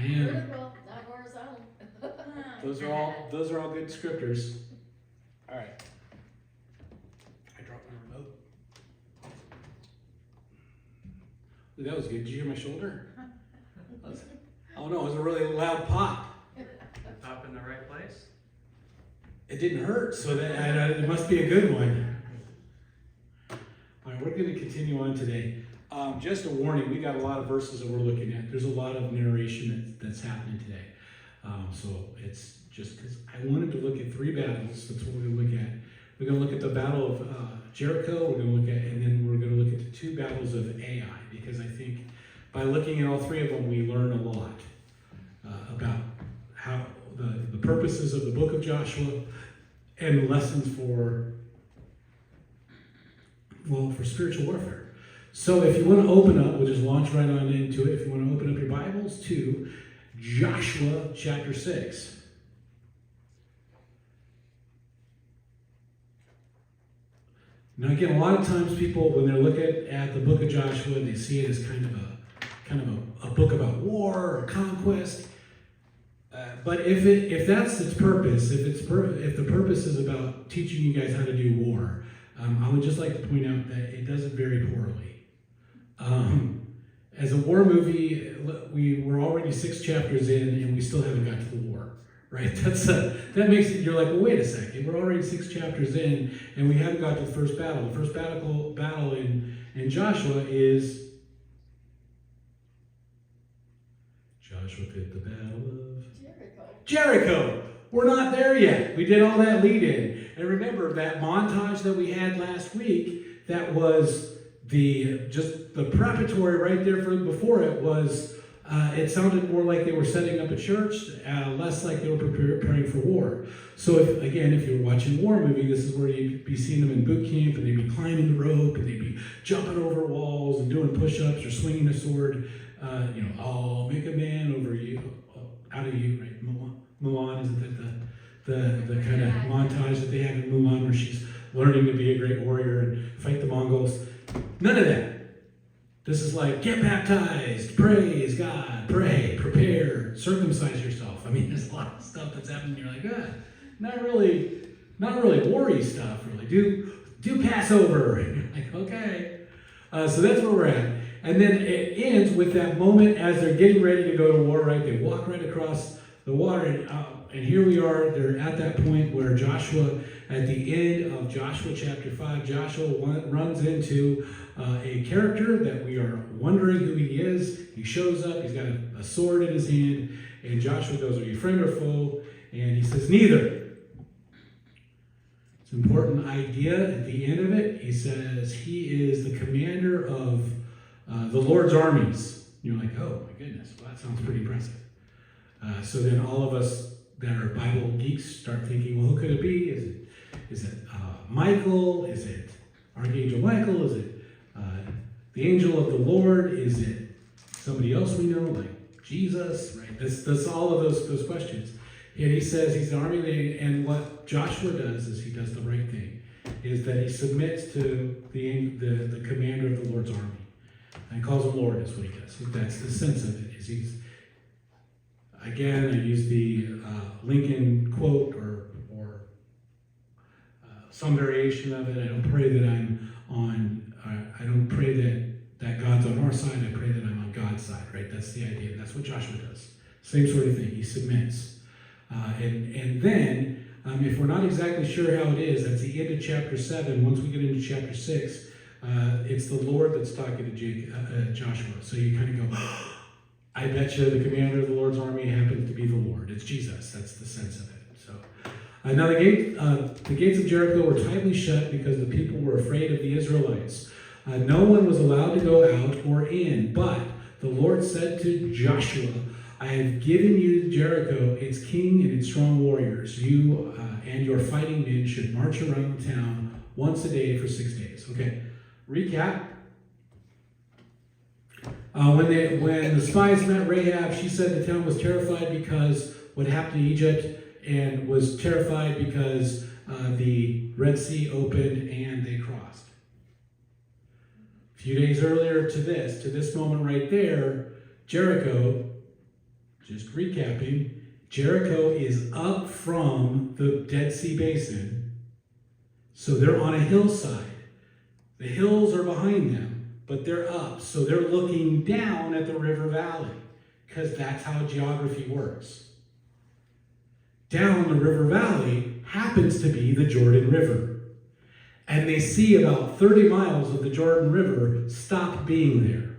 Man, Critical, not horizontal. those are all good descriptors. All right. I dropped my remote. Ooh, that was good. Did you hear my shoulder? Oh no, it was a really loud pop. Pop in the right place? It didn't hurt, so that it must be a good one. All right, we're going to continue on today. Just a warning, we got a lot of verses that we're looking at. There's a lot of narration that's happening today. So it's just because I wanted to look at 3 battles. That's what we're going to look at. We're going to look at the Battle of Jericho. We're going to look at, and then we're going to look at the 2 battles of Ai, because I think by looking at all 3 of them, we learn a lot about how the purposes of the book of Joshua and lessons for spiritual warfare. So if you want to open up, we'll just launch right on into it. If you want to open up your Bibles to Joshua chapter 6. Now again, a lot of times people, when they're looking at the book of Joshua, they see it as kind of a book about war or conquest. But if that's its purpose, if the purpose is about teaching you guys how to do war, I would just like to point out that it does it very poorly. As a war movie, we're already 6 chapters in, and we still haven't got to the war, right? That makes it. You're like, well, wait a second. We're already 6 chapters in, and we haven't got to the first battle. The first battle in Joshua is Joshua picked the battle of Jericho. We're not there yet. We did all that lead in. And remember that montage that we had last week, that was just the preparatory right there before it was, it sounded more like they were setting up a church, less like they were preparing for war. So if you're watching a war movie, this is where you'd be seeing them in boot camp, and they'd be climbing the rope, and they'd be jumping over walls and doing push-ups or swinging a sword. I'll make a man over you, out of you, right? Mulan, isn't that the kind of montage that they have in Mulan, where she's learning to be a great warrior and fight the Mongols? None of that. This is like, get baptized, praise God, pray, prepare, circumcise yourself. I mean, there's a lot of stuff that's happening. You're like, not really war-y stuff, really. Do Passover. And you're like, okay. So that's where we're at. And then it ends with that moment as they're getting ready to go to war, right? They walk right across the water, and here we are. They're at that point where Joshua, at the end of Joshua chapter 5, Joshua runs into a character that we are wondering who he is. He shows up, he's got a sword in his hand, and Joshua goes, are you friend or foe? And he says, neither. It's an important idea at the end of it. He says he is the commander of the Lord's armies. You're like, oh my goodness, well, that sounds pretty impressive. So then all of us that are Bible geeks start thinking, well, who could it be? Is it Michael? Is it Archangel Michael? Is it the angel of the Lord? Is it somebody else we know, like Jesus? Right? That's all of those questions. And he says he's an army, and what Joshua does is he does the right thing, is that he submits to the commander of the Lord's army. And calls him Lord, is what he does. That's the sense of it. Again, I use the Lincoln quote or some variation of it. I don't pray that I don't pray that God's on our side. I pray that I'm on God's side, right? That's the idea. That's what Joshua does. Same sort of thing. He submits. And then, if we're not exactly sure how it is, that's the end of chapter 7. Once we get into chapter 6, it's the Lord that's talking to Joshua. So you kind of go, I bet you the commander of the Lord's army happens to be the Lord. It's Jesus. That's the sense of it. So now the gates of Jericho were tightly shut because the people were afraid of the Israelites. No one was allowed to go out or in, but the Lord said to Joshua, I have given you Jericho, its king and its strong warriors. You and your fighting men should march around the town once a day for 6 days. Okay, recap. When the spies met Rahab, she said the town was terrified because what happened to Egypt, and was terrified because the Red Sea opened and they crossed. A few days earlier to this moment right there, Jericho, just recapping, Jericho is up from the Dead Sea Basin. So they're on a hillside. The hills are behind them, but they're up. So they're looking down at the river valley, because that's how geography works. Down the river valley happens to be the Jordan River. And they see about 30 miles of the Jordan River stop being there.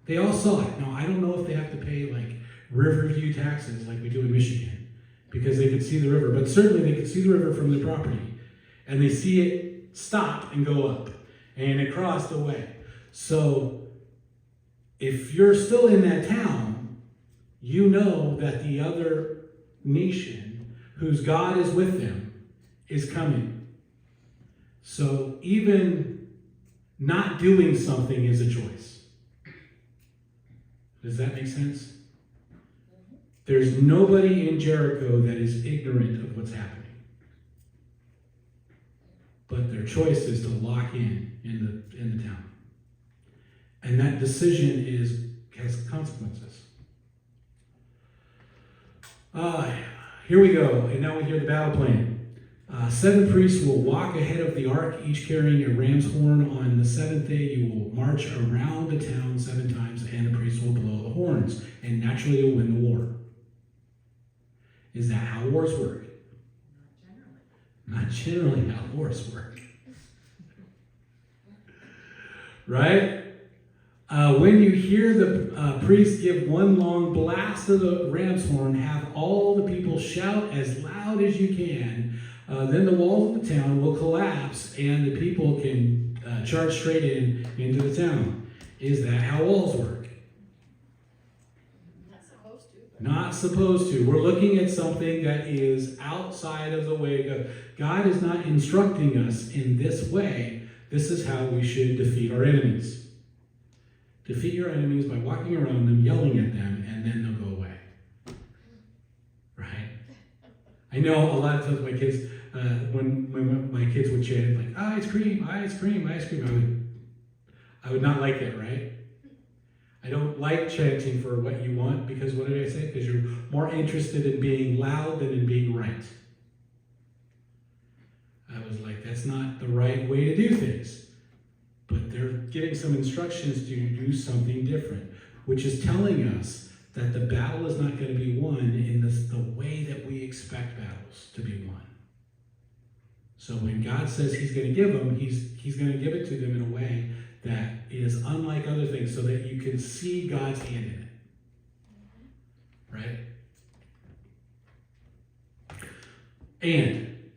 They all saw it. Now, I don't know if they have to pay like Riverview taxes like we do in Michigan, because they could see the river, but certainly they could see the river from the property. And they see it stop and go up, and it crossed away. So if you're still in that town, you know that the other nation whose God is with them is coming. So even not doing something is a choice. Does that make sense? There's nobody in Jericho that is ignorant of what's happening. But their choice is to lock in the town. And that decision has consequences. Here we go. And now we hear the battle plan. 7 priests will walk ahead of the ark, each carrying a ram's horn. On the 7th day, you will march around the town 7 times, and the priests will blow the horns. And naturally, you'll win the war. Is that how wars work? Not generally how wars work. Right? When you hear the priest give one long blast of the ram's horn, have all the people shout as loud as you can. Then the walls of the town will collapse, and the people can charge straight into the town. Is that how walls work? Not supposed to. We're looking at something that is outside of the way of God. God is not instructing us in this way. This is how we should defeat our enemies. Defeat your enemies by walking around them, yelling at them, and then they'll go away. Right? I know a lot of times my kids, when my kids would chant like, ice cream, ice cream, ice cream, I would not like that, right? I don't like chanting for what you want, because what did I say? Because you're more interested in being loud than in being right. I was like, that's not the right way to do things. But they're getting some instructions to do something different, which is telling us that the battle is not going to be won in the way that we expect battles to be won. So when God says he's going to give them, he's going to give it to them in a way that is unlike other things, so that you can see God's hand in it. Right? And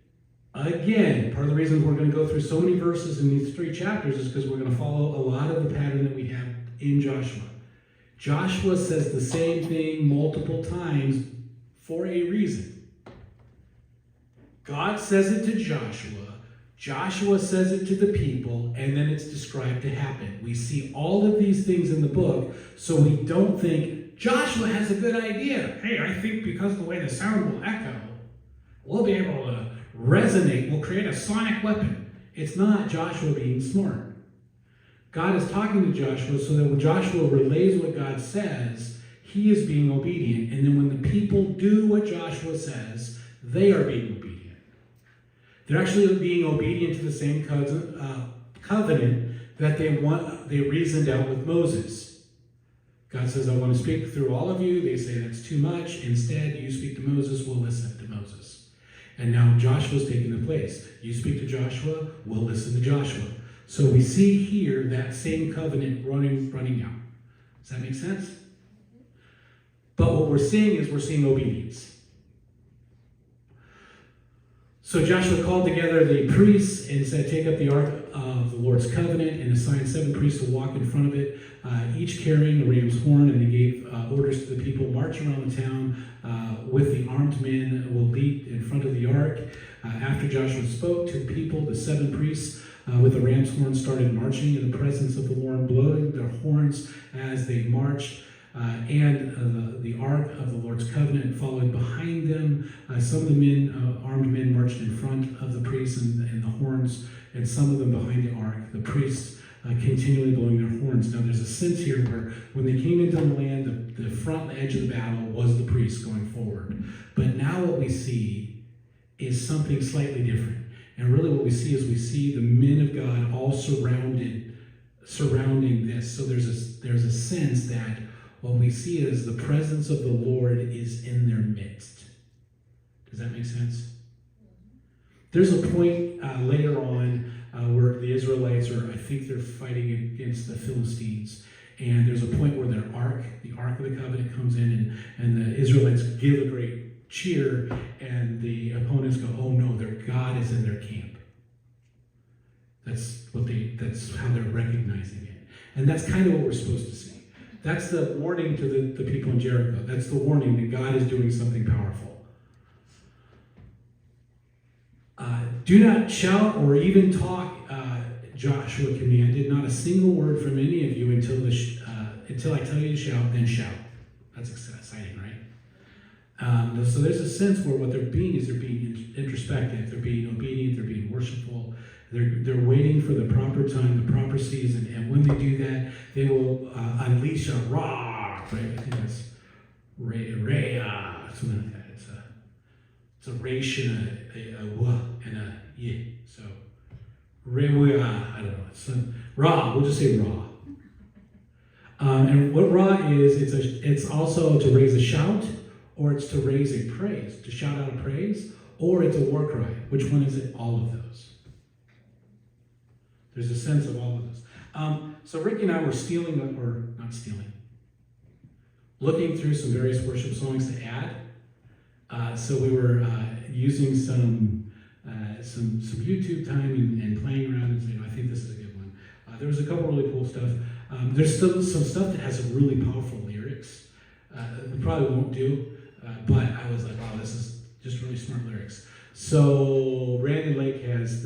again, part of the reason we're going to go through so many verses in these 3 chapters is because we're going to follow a lot of the pattern that we have in Joshua. Joshua says the same thing multiple times for a reason. God says it to Joshua. Joshua says it to the people, and then it's described to happen. We see all of these things in the book, so we don't think, Joshua has a good idea. Hey, I think because of the way the sound will echo, we'll be able to resonate. We'll create a sonic weapon. It's not Joshua being smart. God is talking to Joshua so that when Joshua relays what God says, he is being obedient. And then when the people do what Joshua says, they are being obedient. They're actually being obedient to the same covenant that they reasoned out with Moses. God says, I want to speak through all of you. They say that's too much. Instead, you speak to Moses, we'll listen to Moses. And now Joshua's taking the place. You speak to Joshua, we'll listen to Joshua. So we see here that same covenant running out. Does that make sense? But what we're seeing is obedience. So Joshua called together the priests and said, take up the ark of the Lord's covenant, and assigned 7 priests to walk in front of it, each carrying a ram's horn, and they gave orders to the people, march around the town with the armed men will lead in front of the ark. After Joshua spoke to the people, the 7 priests with the ram's horn started marching in the presence of the Lord, blowing their horns as they marched. And the ark of the Lord's covenant followed behind them. Some of the armed men marched in front of the priests and the horns, and some of them behind the ark. The priests continually blowing their horns. Now there's a sense here where when they came into the land, the front edge of the battle was the priests going forward. But now what we see is something slightly different. And really what we see is we see the men of God all surrounding this. So there's a sense that what we see is the presence of the Lord is in their midst. Does that make sense? There's a point later on where the Israelites I think they're fighting against the Philistines. And there's a point where the Ark of the Covenant comes in and the Israelites give a great cheer and the opponents go, oh no, their God is in their camp. That's how they're recognizing it. And that's kind of what we're supposed to see. That's the warning to the people in Jericho. That's the warning that God is doing something powerful. Do not shout or even talk, Joshua commanded. Not a single word from any of you until I tell you to shout, then shout. That's exciting, right? So there's a sense where what they're being is they're being introspective, they're being obedient, they're being worshipful. They're waiting for the proper time, the proper season, and when they do that, they will unleash a rah, right? I think that's something like that. It's a resh and a wa and a ye. So I don't know. It's ra. We'll just say ra. And what ra is, it's also to raise a shout, or it's to raise a praise, to shout out a praise, or it's a war cry. Which one is it? All of those. There's a sense of all of those. So Ricky and I were looking through some various worship songs to add. So we were using some YouTube time and playing around and saying, I think this is a good one. There was a couple really cool stuff. There's still some stuff that has some really powerful lyrics. We probably won't do, but I was like, wow, this is just really smart lyrics. So Randy Lake has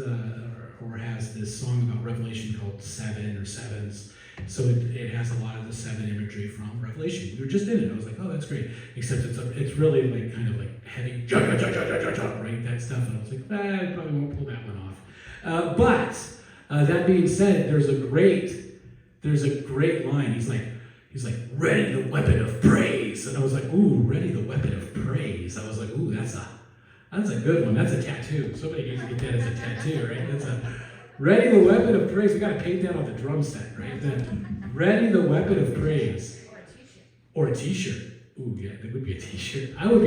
this song about Revelation called Seven or Sevens. So it has a lot of the seven imagery from Revelation. We were just in it. I was like, oh, that's great. Except it's really like kind of like heavy, right? That stuff. And I was like, I probably won't pull that one off. But that being said, there's a great line. He's like, ready the weapon of praise. And I was like, ooh, ready the weapon of praise. I was like, ooh, that's a good one. That's a tattoo. Somebody needs to get that as a tattoo, right? That's a ready the weapon of praise. We got to paint that on the drum set, right? Ready the weapon of praise. Or a t-shirt. Ooh, yeah, that would be a t-shirt. That would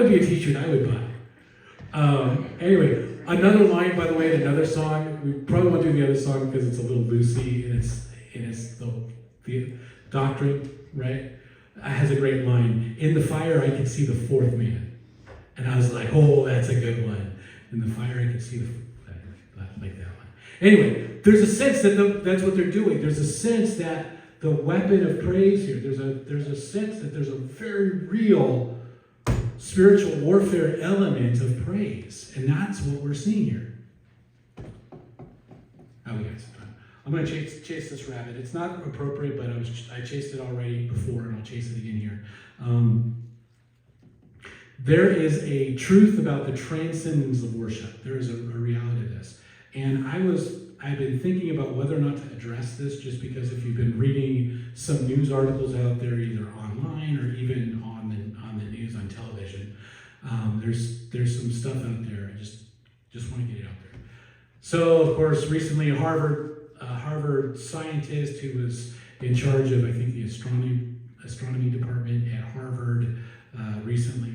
be a t-shirt I would buy. Anyway, another line, by the way, in another song. We probably won't do the other song because it's a little loosey and it's the doctrine, right? It has a great line. In the fire, I can see the fourth man. And I was like, oh, that's a good one. In the fire, I can see like that one. Anyway, there's a sense that that's what they're doing. There's a sense that the weapon of praise here, there's a sense that there's a very real spiritual warfare element of praise. And that's what we're seeing here. Oh, we got some time. I'm going to chase this rabbit. It's not appropriate, but I chased it already before, and I'll chase it again here. There is a truth about the transcendence of worship. There is a reality to this. And I've been thinking about whether or not to address this, just because if you've been reading some news articles out there, either online or even on the news on television, there's some stuff out there. I just want to get it out there. So, of course, recently a Harvard scientist who was in charge of, I think, the astronomy department at Harvard recently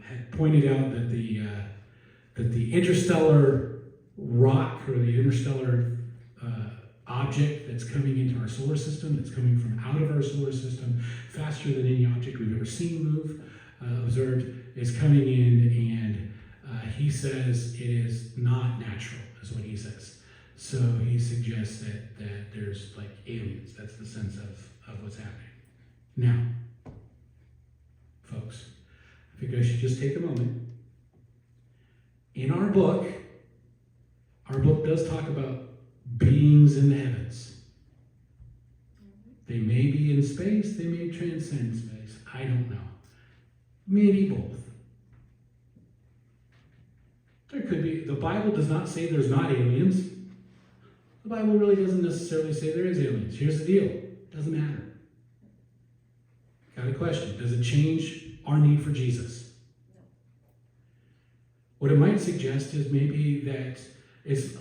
had pointed out that the interstellar rock or the interstellar object that's coming into our solar system, that's coming from out of our solar system faster than any object we've ever seen move, observed, is coming in, and he says it is not natural, is what he says. So he suggests that there's like aliens. That's the sense of what's happening. Now, folks, I think I should just take a moment. In our book does talk about beings in the heavens. They may be in space, they may transcend space. I don't know. Maybe both. There could be. The Bible does not say there's not aliens. The Bible really doesn't necessarily say there is aliens. Here's the deal. It doesn't matter. Got a question. Does it change our need for Jesus? No. What it might suggest is maybe that it's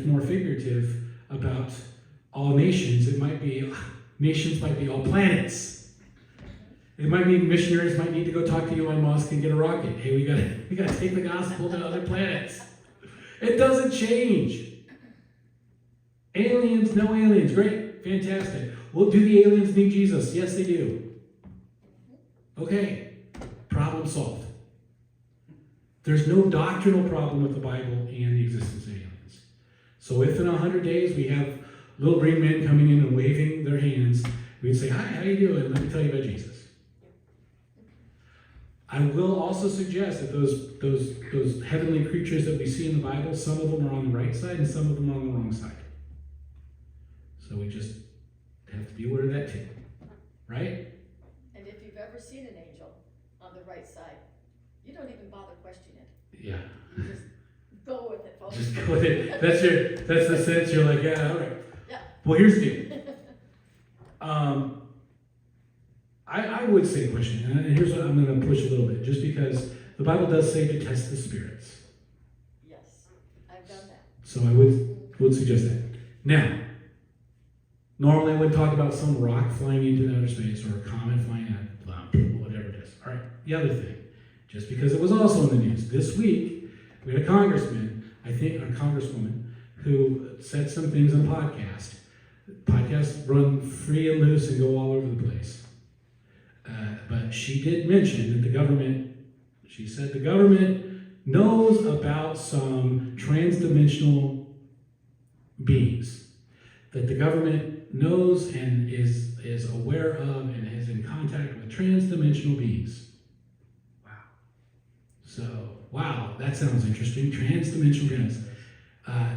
more figurative about all nations. It might be, nations might be all planets. It might mean missionaries might need to go talk to Elon Musk and get a rocket. Hey, we gotta take the gospel to other planets. It doesn't change. Aliens, no aliens, great, fantastic. Well, do the aliens need Jesus? Yes, they do. Okay, problem solved. There's no doctrinal problem with the Bible and the existence of aliens. So if in 100 days we have little green men coming in and waving their hands, we'd say, hi, how you doing? Let me tell you about Jesus. I will also suggest that those heavenly creatures that we see in the Bible, some of them are on the right side and some of them are on the wrong side. So we just have to be aware of that too, right? And if you've ever seen an angel on the right side, you don't even bother questioning it. Yeah. You just go with it, folks. Just go with it. That's the sense. You're like, yeah, all right. Yeah. Well, here's the deal. I would say question, and here's what I'm going to push a little bit, just because the Bible does say to test the spirits. Yes, I've done that. So I would suggest that. Now, normally I would talk about some rock flying into outer space or a comet flying out, whatever it is. All right, the other thing, just because it was also in the news, this week we had a congressman, I think, or a congresswoman, who said some things on podcasts. Podcasts run free and loose and go all over the place. But she did mention that she said the government knows about some transdimensional beings. That the government knows and is aware of and is in contact with transdimensional beings. Wow. So, wow, that sounds interesting. Transdimensional beings.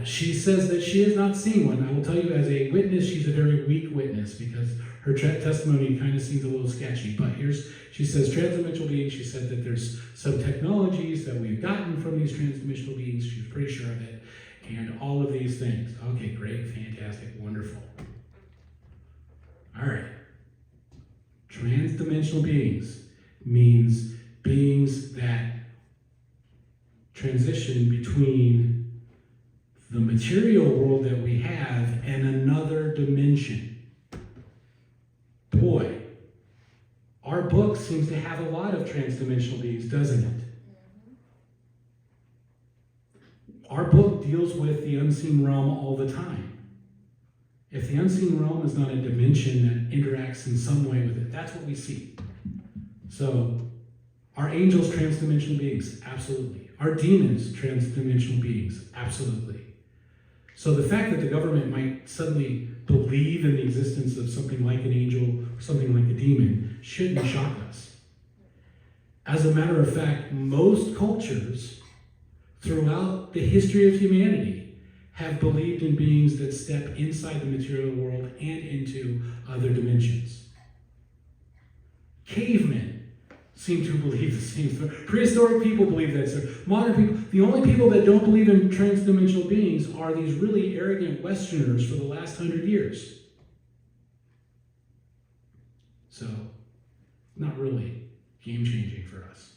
She says that she has not seen one. I will tell you, as a witness, she's a very weak witness because her testimony kind of seems a little sketchy. But she says transdimensional beings. She said that there's some technologies that we've gotten from these transdimensional beings. She's pretty sure of it. And all of these things. Okay, great, fantastic, wonderful. All right. Transdimensional beings means beings that transition between the material world that we have and another dimension. Boy, our book seems to have a lot of transdimensional beings, doesn't it? Our book deals with the unseen realm all the time. If the unseen realm is not a dimension that interacts in some way with it, that's what we see. So, are angels transdimensional beings? Absolutely. Are demons transdimensional beings? Absolutely. So the fact that the government might suddenly believe in the existence of something like an angel or something like a demon shouldn't shock us. As a matter of fact, most cultures throughout the history of humanity have believed in beings that step inside the material world and into other dimensions. Cavemen seem to believe the same. Prehistoric people believe that. So modern people, the only people that don't believe in transdimensional beings are these really arrogant Westerners for the last 100 years. So, not really game-changing for us.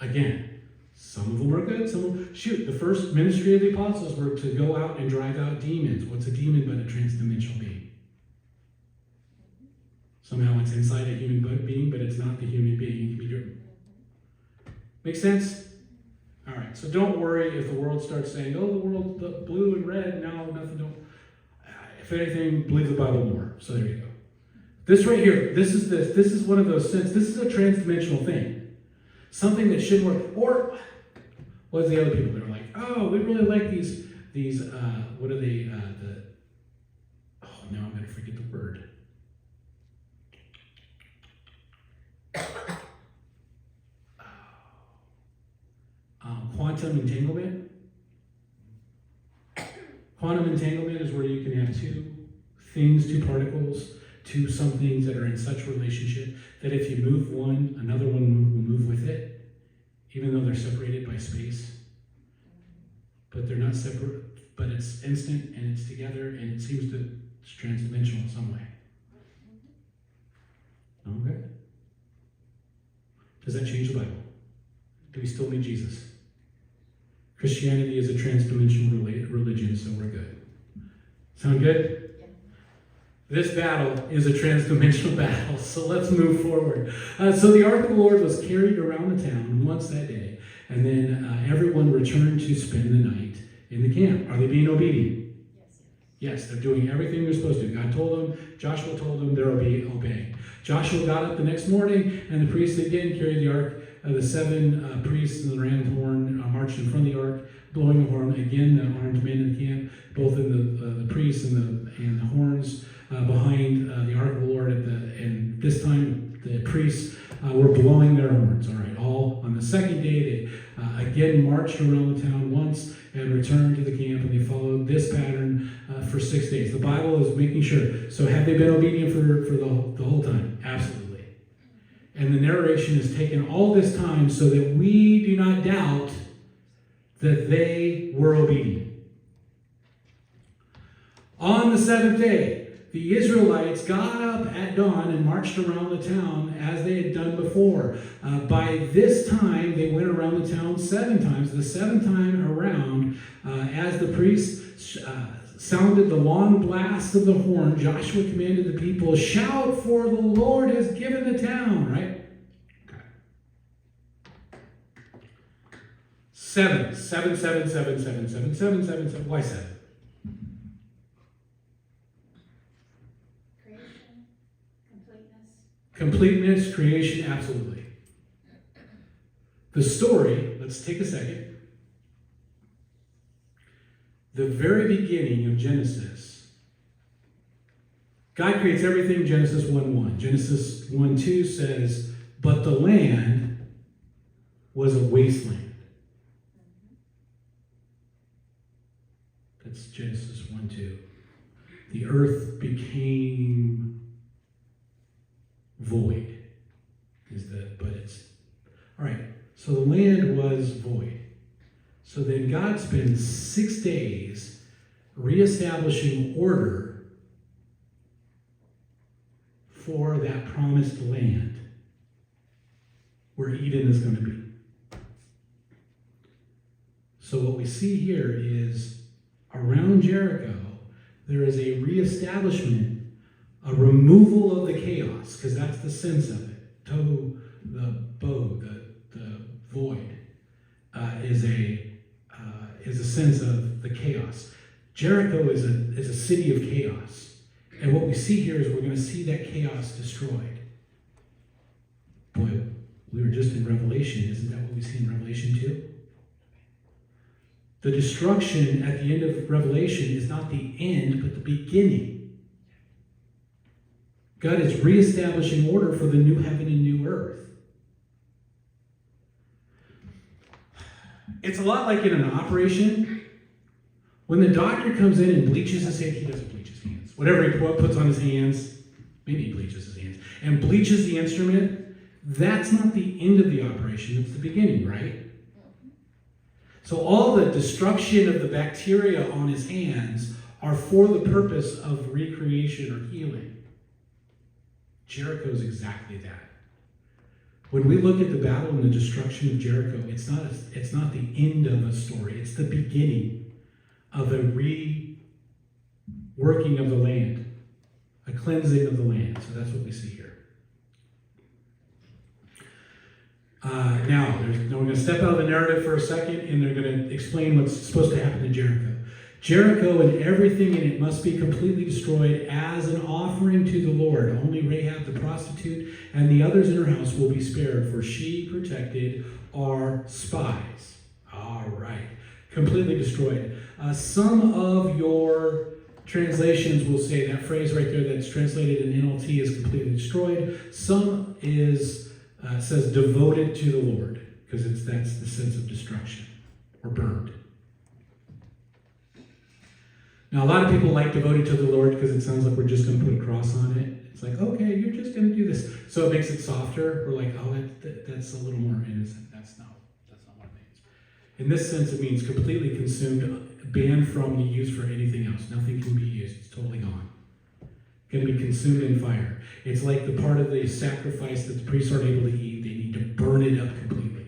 Again, some of them are good, some of them, the first ministry of the apostles were to go out and drive out demons. What's a demon but a transdimensional being? Somehow it's inside a human being, but it's not the human being. It can be driven. Make sense? All right, so don't worry if the world starts saying, oh, the world, the blue and red, now nothing, don't. If anything, believe the Bible more. So there you go. This right here, this is one of those sense. This is a transdimensional thing. Something that should work. Or, what's the other people that are like, oh, we really like these what are they, now I'm going to forget the word. Quantum entanglement. Quantum entanglement is where you can have two things, two particles, two some things that are in such relationship that if you move one, another one will move with it, even though they're separated by space. But they're not separate. but it's instant and it's together and it seems to it's transdimensional in some way. Okay. Does that change the Bible? Do we still need Jesus? Christianity is a transdimensional religion, so we're good. Sound good? Yeah. This battle is a transdimensional battle, so let's move forward. So the Ark of the Lord was carried around the town once that day, and then everyone returned to spend the night in the camp. Are they being obedient? Yes, they're doing everything they're supposed to. God told them, Joshua told them, they're obeying. Joshua got up the next morning, and the priests again carried the ark. The seven priests and the ram's horn marched in front of the ark, blowing the horn. Again, the armed men in the camp, both in the priests and the horns behind the ark of the Lord. And this time, the priests were blowing their horns. All right, all on the second day, they again marched around the town once and returned to the camp, and they followed this pattern for 6 days. The Bible is making sure. So have they been obedient for the whole time? Absolutely. And the narration is taken all this time so that we do not doubt that they were obedient. On the seventh day, the Israelites got up at dawn and marched around the town as they had done before. By this time, they went around the town 7 times. The seventh time around, as the priests sounded the long blast of the horn, Joshua commanded the people, "Shout, for the Lord has given the town," right? Okay. 7. 7, 7, 7, 7, 7, 7, 7, 7. Why 7? Creation, completeness. Completeness, creation, absolutely. The story, let's take a second. The very beginning of Genesis, God creates everything, Genesis 1:1. Genesis 1:2 says, "But the land was a wasteland." That's Genesis 1:2. The earth became void. All right, so the land was void. So then God spends 6 days reestablishing order for that promised land where Eden is going to be. So what we see here is around Jericho, there is a reestablishment, a removal of the chaos, because that's the sense of it. Tohu, the bow, the void, is a sense of the chaos. Jericho is a city of chaos. And what we see here is we're going to see that chaos destroyed. Boy, we were just in Revelation. Isn't that what we see in Revelation 2? The destruction at the end of Revelation is not the end, but the beginning. God is reestablishing order for the new heaven and new earth. It's a lot like in an operation. When the doctor comes in and bleaches his hands, he doesn't bleach his hands. Whatever he puts on his hands, maybe he bleaches his hands, and bleaches the instrument, that's not the end of the operation, it's the beginning, right? So all the destruction of the bacteria on his hands are for the purpose of recreation or healing. Jericho is exactly that. When we look at the battle and the destruction of Jericho, it's not the end of a story. It's the beginning of a reworking of the land, a cleansing of the land. So that's what we see here. Now, we're going to step out of the narrative for a second, and they're going to explain what's supposed to happen to Jericho. Jericho and everything in it must be completely destroyed as an offering to the Lord. Only Rahab the prostitute and the others in her house will be spared, for she protected our spies. All right. Completely destroyed. Some of your translations will say that phrase right there that's translated in NLT is completely destroyed. Some says devoted to the Lord, because that's the sense of destruction, or burned. Now, a lot of people like devoted to the Lord because it sounds like we're just going to put a cross on it. It's like, okay, you're just going to do this. So it makes it softer. We're like, oh, that's a little more innocent. That's not what it means. In this sense, it means completely consumed, banned from the use for anything else. Nothing can be used. It's totally gone. Going to be consumed in fire. It's like the part of the sacrifice that the priests aren't able to eat. They need to burn it up completely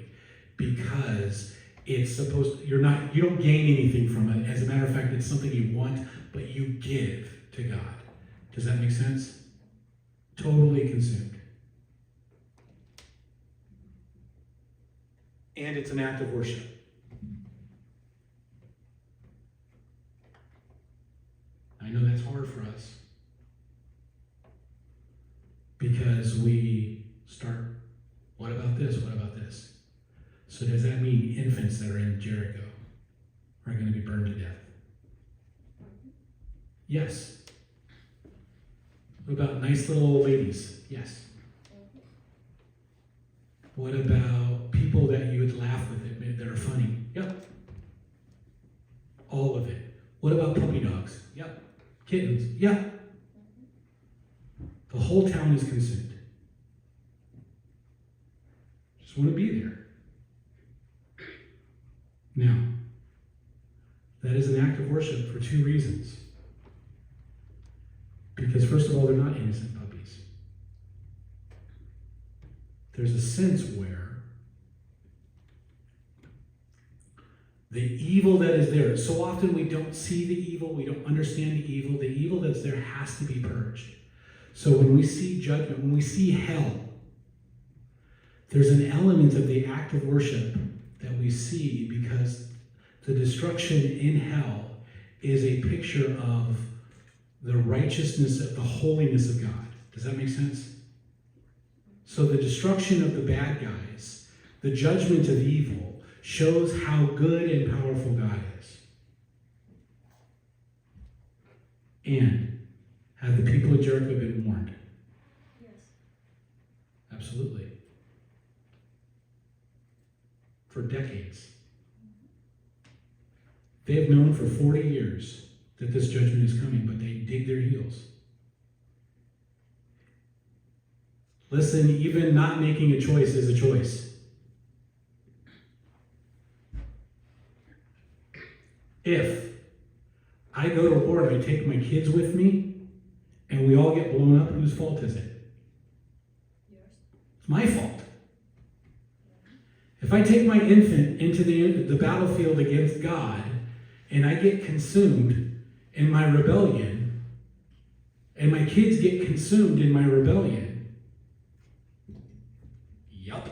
because it's supposed to, you don't gain anything from it. As a matter of fact, it's something you want, but you give to God. Does that make sense? Totally consumed. And it's an act of worship. I know that's hard for us because we start, what about this? What about this? So does that mean infants that are in Jericho are going to be burned to death? Yes. What about nice little old ladies? Yes. What about people that you would laugh with that are funny? Yep. All of it. What about puppy dogs? Yep. Kittens? Yep. The whole town is consumed. Just want to be there. Now, that is an act of worship for two reasons. Because first of all, they're not innocent puppies. There's a sense where the evil that is there, so often we don't see the evil, we don't understand the evil that's there has to be purged. So when we see judgment, when we see hell, there's an element of the act of worship that we see because the destruction in hell is a picture of the righteousness, of the holiness of God. Does that make sense? So the destruction of the bad guys, the judgment of evil, shows how good and powerful God is. And have the people of Jericho been warned? Yes. Absolutely. For decades. They have known for 40 years that this judgment is coming, but they dig their heels. Listen, even not making a choice is a choice. If I go to war and I take my kids with me and we all get blown up, whose fault is it? Yours. It's my fault. If I take my infant into the battlefield against God and I get consumed in my rebellion, and my kids get consumed in my rebellion, yup,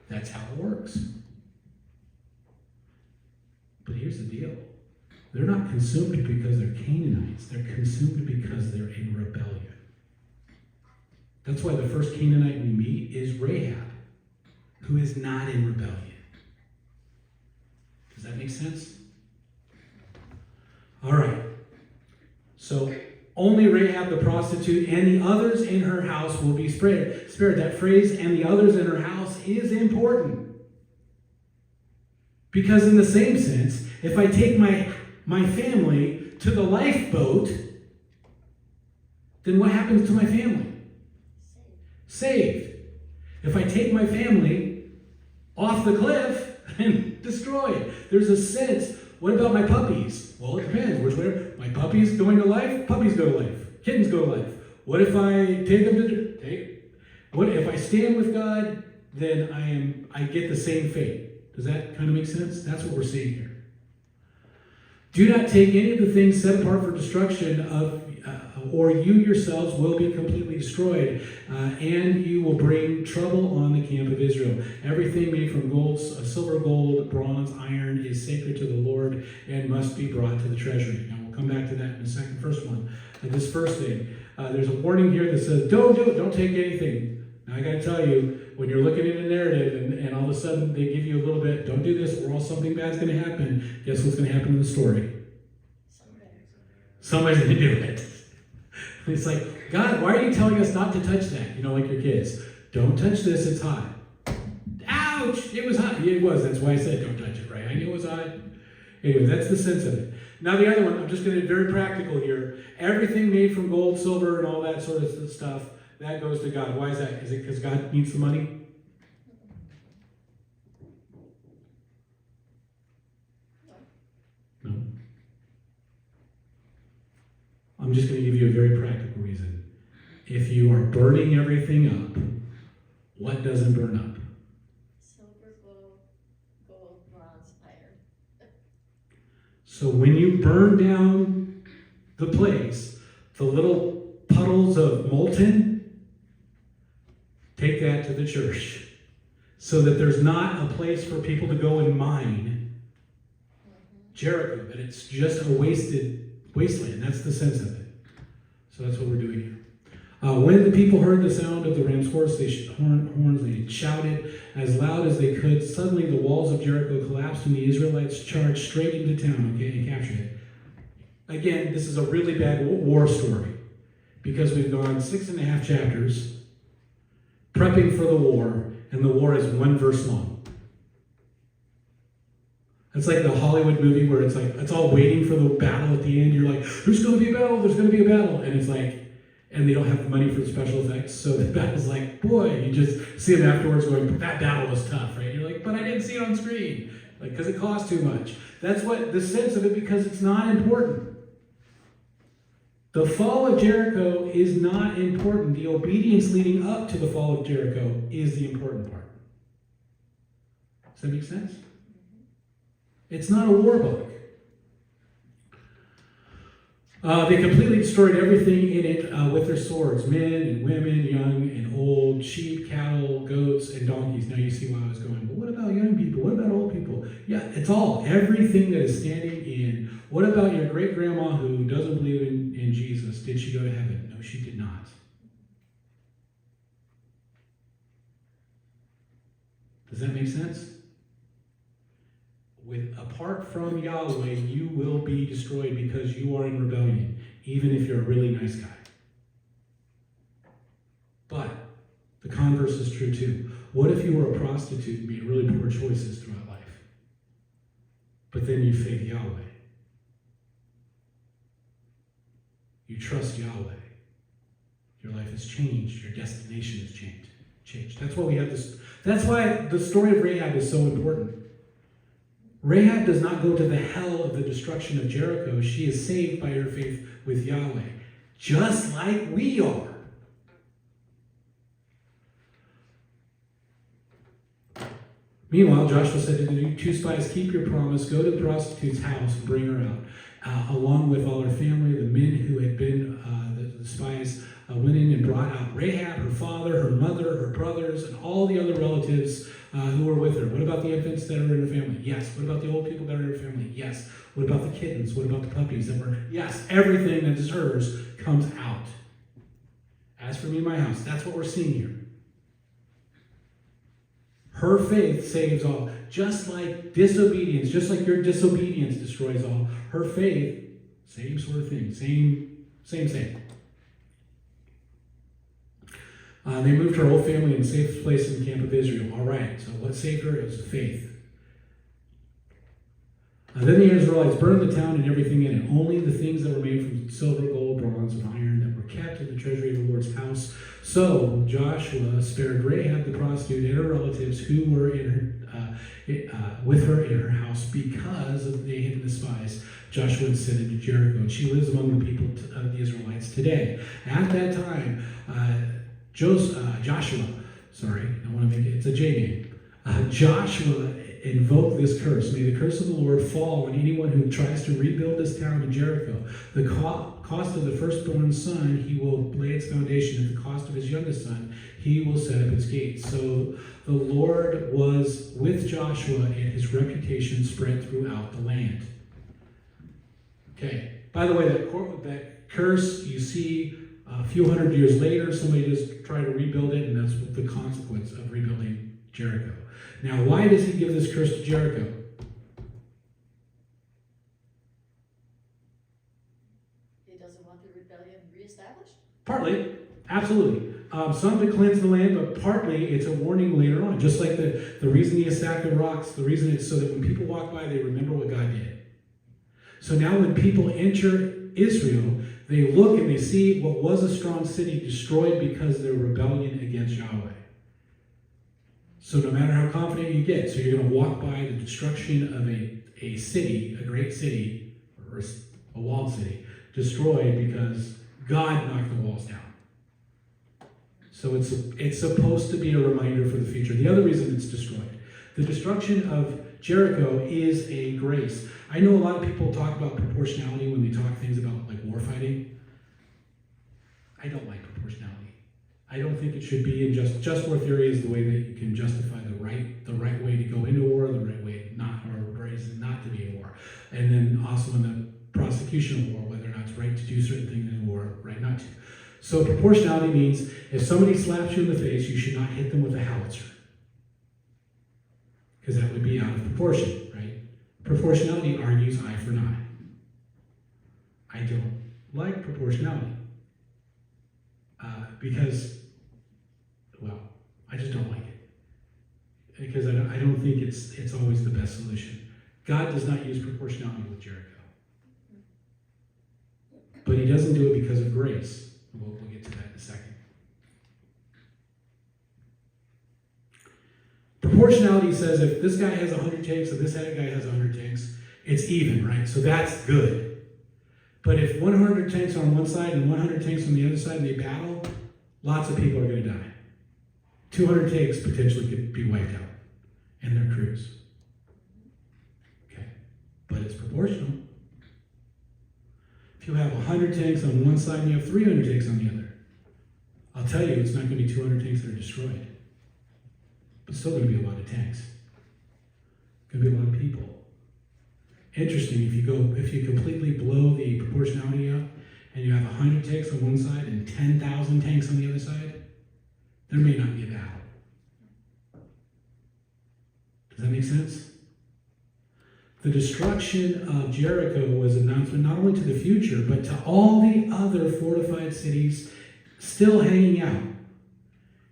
that's how it works. But here's the deal. They're not consumed because they're Canaanites. They're consumed because they're in rebellion. That's why the first Canaanite we meet is Rahab, who is not in rebellion. Does that make sense? All right. So only Rahab the prostitute and the others in her house will be spared. That phrase, and the others in her house, is important. Because in the same sense, if I take my family to the lifeboat, then what happens to my family? Saved. If I take my family off the cliff and destroyed, there's a sense. What about my puppies? Well, it depends. Which way? My puppies going to life? Puppies go to life. Kittens go to life. What if I take them to take? What if I stand with God? Then I get the same fate. Does that kind of make sense? That's what we're seeing here. Do not take any of the things set apart for destruction or you yourselves will be completely destroyed, and you will bring trouble on the camp of Israel. Everything made from gold, silver, gold, bronze, iron is sacred to the Lord and must be brought to the treasury. Now we'll come back to that in a second. First one, this first thing. There's a warning here that says, don't do it, don't take anything. Now I got to tell you, when you're looking at a narrative and all of a sudden they give you a little bit, don't do this or else something bad's going to happen, guess what's going to happen in the story? Somebody's going to do it. It's like, God, why are you telling us not to touch that? You know, like your kids. Don't touch this, it's hot. Ouch, it was hot. Yeah, it was, that's why I said don't touch it, right? I knew it was hot. Anyway, that's the sense of it. Now the other one, I'm just going to be very practical here. Everything made from gold, silver, and all that sort of stuff, that goes to God. Why is that? Is it because God needs the money? I'm just going to give you a very practical reason. If you are burning everything up, what doesn't burn up? Silver, gold, bronze, iron. So when you burn down the place, the little puddles of molten, take that to the church so that there's not a place for people to go and mine Jericho, that it's just a wasteland. That's the sense of it. So that's what we're doing here. When the people heard the sound of the ram's horns, they shouted as loud as they could. Suddenly the walls of Jericho collapsed and the Israelites charged straight into town, and captured it. Again, this is a really bad war story because we've gone 6.5 chapters prepping for the war, and the war is 1 verse long. It's like the Hollywood movie where it's like, it's all waiting for the battle at the end. You're like, there's going to be a battle, there's going to be a battle. And it's like, and they don't have the money for the special effects. So the battle's like, boy, you just see them afterwards going, that battle was tough, right? You're like, but I didn't see it on screen. Like, because it cost too much. That's what the sense of it, because it's not important. The fall of Jericho is not important. The obedience leading up to the fall of Jericho is the important part. Does that make sense? It's not a war book. They completely destroyed everything in it with their swords. Men and women, young and old, sheep, cattle, goats, and donkeys. Now you see why I was going, well, what about young people? What about old people? Yeah, it's all. Everything that is standing in. What about your great-grandma who doesn't believe in Jesus? Did she go to heaven? No, she did not. Does that make sense? Apart from Yahweh, you will be destroyed because you are in rebellion, even if you're a really nice guy. But the converse is true too. What if you were a prostitute and made really poor choices throughout life? But then you faith Yahweh. You trust Yahweh. Your life has changed. Your destination has changed. That's why we have this. That's why the story of Rahab is so important. Rahab does not go to the hell of the destruction of Jericho. She is saved by her faith with Yahweh, just like we are. Meanwhile, Joshua said to the 2 spies, keep your promise, go to the prostitute's house and bring her out, along with all her family. The men who had been the spies went in and brought out Rahab, her father, her mother, her brothers, and all the other relatives who were with her. What about the infants that are in her family? Yes. What about the old people that are in her family? Yes. What about the kittens? What about the puppies that were? Yes. Everything that is hers comes out. As for me and my house, that's what we're seeing here. Her faith saves all. Just like disobedience, just like your disobedience destroys all, her faith, same sort of thing. Same. They moved her whole family in a safe place in the camp of Israel. All right, so what saved her is faith. Then the Israelites burned the town and everything in it, only the things that were made from silver, gold, bronze, and iron that were kept in the treasury of the Lord's house. So Joshua spared Rahab the prostitute and her relatives who were with her in her house because they had the spies. Joshua had sent into Jericho, and she lives among the people of the Israelites today. At that time, Joshua, it's a J name. Joshua invoked this curse. May the curse of the Lord fall on anyone who tries to rebuild this town of Jericho. The cost of the firstborn son, he will lay its foundation. At the cost of his youngest son, he will set up its gates. So the Lord was with Joshua, and his reputation spread throughout the land. Okay. By the way, that curse you see a few hundred years later, somebody just tried to rebuild it, and that's what the consequence of rebuilding Jericho. Now, why does he give this curse to Jericho? He doesn't want the rebellion reestablished? Partly, absolutely. Some to cleanse the land, but partly it's a warning later on. Just like the reason he attacked the rocks, the reason it's so that when people walk by, they remember what God did. So now when people enter Israel, they look and they see what was a strong city destroyed because of their rebellion against Yahweh. So no matter how confident you get, so you're going to walk by the destruction of a city, a great city, or a walled city, destroyed because God knocked the walls down. So it's supposed to be a reminder for the future. The other reason it's destroyed, the destruction of Jericho is a grace. I know a lot of people talk about proportionality when they talk things about like war fighting. I don't like proportionality. I don't think it should be in just war theory is the way that you can justify the right way to go into war, the right way not to be in war. And then also in the prosecution of war, whether or not it's right to do certain things in war, right not to. So proportionality means if somebody slaps you in the face, you should not hit them with a howitzer. Because that would be out of proportion, right? Proportionality argues eye for an eye. I don't like proportionality. Because, well, I just don't like it. Because I don't think it's always the best solution. God does not use proportionality with Jericho. But he doesn't do it because of grace. We'll get to that in a second. Proportionality says if this guy has 100 tanks and this other guy has 100 tanks, it's even, right? So that's good. But if 100 tanks are on one side and 100 tanks on the other side and they battle, lots of people are going to die. 200 tanks potentially could be wiped out and their crews. Okay, but it's proportional. If you have 100 tanks on one side and you have 300 tanks on the other, I'll tell you it's not going to be 200 tanks that are destroyed. But still going to be a lot of tanks. Going to be a lot of people. Interesting, if you completely blow the proportionality out and you have 100 tanks on one side and 10,000 tanks on the other side, there may not be a battle. Does that make sense? The destruction of Jericho was an announcement not only to the future, but to all the other fortified cities still hanging out.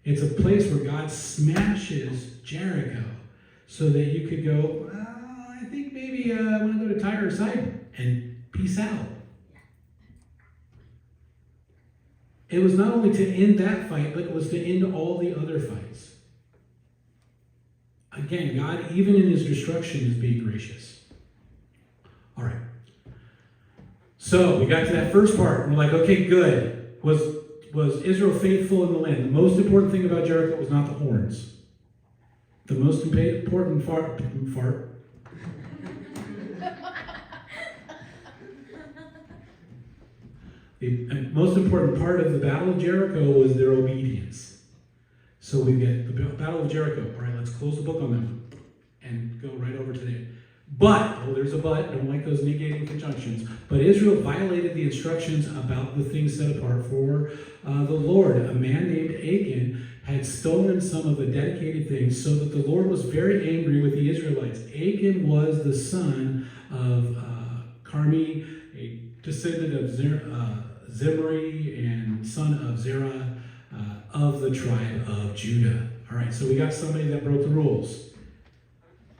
It's a place where God smashes Jericho so that you could go, I think maybe I want to go to Tyre or Sidon and peace out. It was not only to end that fight, but it was to end all the other fights. Again, God, even in his destruction, is being gracious. All right. So we got to that first part. We're like, okay, good. Was Israel faithful in the land? The most important thing about Jericho was not the horns. The most important fart. The most important part of the Battle of Jericho was their obedience. So we get the Battle of Jericho. All right, let's close the book on them and go right over to there. But, there's a but, don't like those negating conjunctions, but Israel violated the instructions about the things set apart for the Lord. A man named Achan had stolen some of the dedicated things so that the Lord was very angry with the Israelites. Achan was the son of Carmi, a descendant of Zimri and son of Zerah of the tribe of Judah. All right, so we got somebody that broke the rules.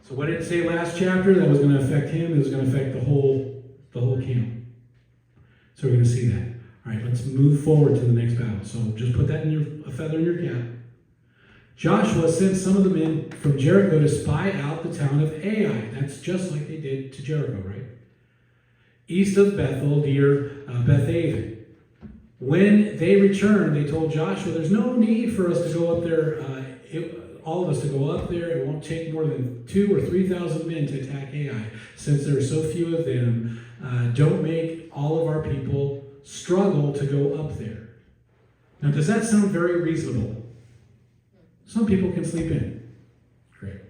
So what did it say last chapter? That was going to affect him. It was going to affect the whole camp. So we're going to see that. All right, let's move forward to the next battle. So just put that in a feather in your cap. Joshua sent some of the men from Jericho to spy out the town of Ai. That's just like they did to Jericho, right? East of Bethel, near Bethaven. When they returned, they told Joshua, there's no need for us to go up there, all of us to go up there. It won't take more than 2,000 or 3,000 men to attack Ai. Since there are so few of them, don't make all of our people struggle to go up there. Now, does that sound very reasonable? Some people can sleep in. Great.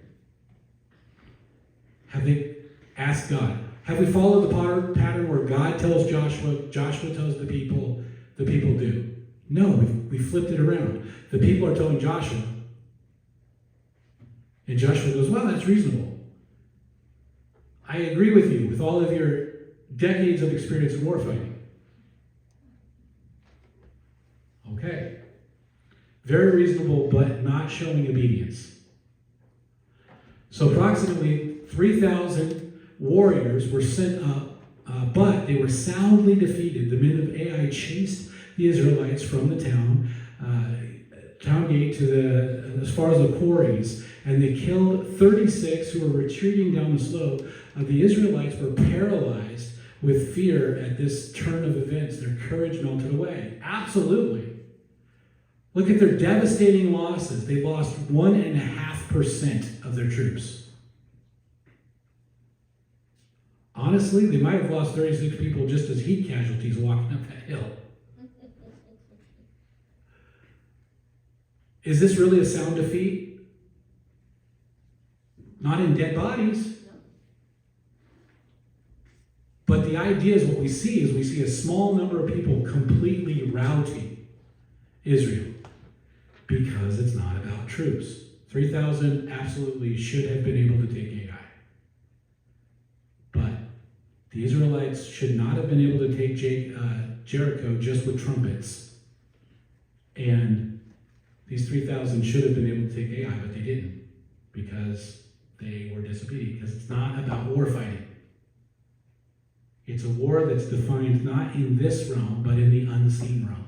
Have they asked God? Have we followed the pattern where God tells Joshua, Joshua tells the people do? No, we flipped it around. The people are telling Joshua, and Joshua goes, well, that's reasonable. I agree with you with all of your decades of experience in warfighting. Okay. Very reasonable, but not showing obedience. So approximately 3,000 warriors were sent up, but they were soundly defeated. The men of Ai chased the Israelites from the town gate to as far as the quarries, and they killed 36 who were retreating down the slope. The Israelites were paralyzed with fear at this turn of events. Their courage melted away. Absolutely. Look at their devastating losses. They lost 1.5% of their troops. Honestly, they might have lost 36 people just as heat casualties walking up that hill. Is this really a sound defeat? Not in dead bodies. But the idea is what we see is we see a small number of people completely routing Israel because it's not about troops. 3,000 absolutely should have been able to take Ai. But the Israelites should not have been able to take Jericho just with trumpets. And these 3,000 should have been able to take Ai, but they didn't because they were disobedient. Because it's not about war fighting. It's a war that's defined not in this realm, but in the unseen realm.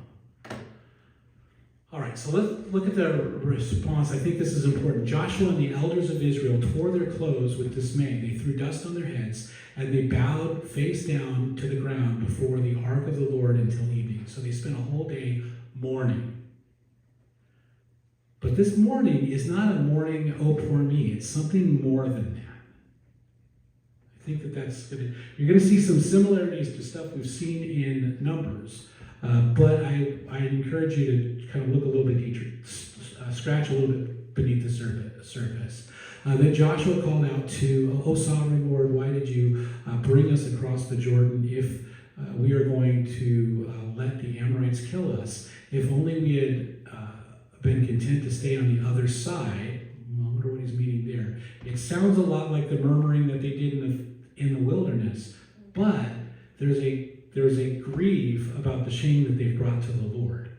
All right, so let's look at the response. I think this is important. Joshua and the elders of Israel tore their clothes with dismay. They threw dust on their heads, and they bowed face down to the ground before the ark of the Lord until evening. So they spent a whole day mourning. But this mourning is not a mourning, oh, poor me. It's something more than that. I think that's going to, you're going to see some similarities to stuff we've seen in Numbers, but I encourage you to kind of look a little bit deeper, scratch a little bit beneath the surface. Then Joshua called out to, O sovereign Lord, why did you bring us across the Jordan if we are going to let the Amorites kill us? If only we had been content to stay on the other side. I wonder what he's meaning there. It sounds a lot like the murmuring that they did in the wilderness, but there's a grief about the shame that they've brought to the Lord